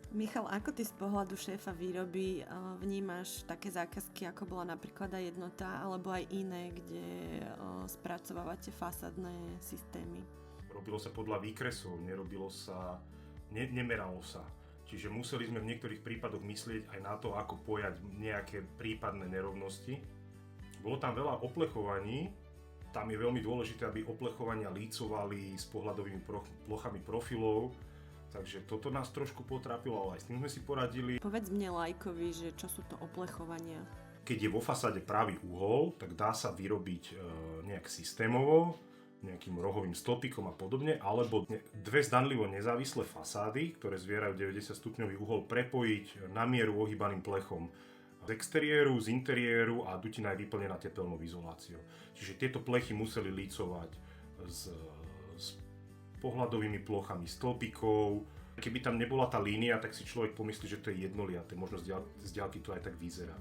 Michal, ako ty z pohľadu šéfa výroby vnímaš také zákazky, ako bola napríklad aj Jednota, alebo aj iné, kde spracovávate fasádne systémy? Robilo sa podľa výkresov, nemeralo sa. Čiže museli sme v niektorých prípadoch myslieť aj na to, ako pojať nejaké prípadné nerovnosti. Bolo tam veľa oplechování, tam je veľmi dôležité, aby oplechovania lícovali s pohľadovými plochami profilov. Takže toto nás trošku potrápilo, ale aj s tým sme si poradili. Povedz mne lajkovi, že čo sú to oplechovania? Keď je vo fasáde pravý uhol, tak dá sa vyrobiť nejak systémovo, nejakým rohovým stĺpikom a podobne, alebo dve zdanlivo nezávislé fasády, ktoré zvierajú 90 stupňový uhol, prepojiť na mieru ohýbaným plechom z exteriéru, z interiéru a dutina je vyplnená tepelnou izoláciou. Čiže tieto plechy museli lícovať s pohľadovými plochami stĺpikov. Keby tam nebola tá línia, tak si človek pomyslí, že to je jednoliaté. Možno z diaľky to aj tak vyzerá.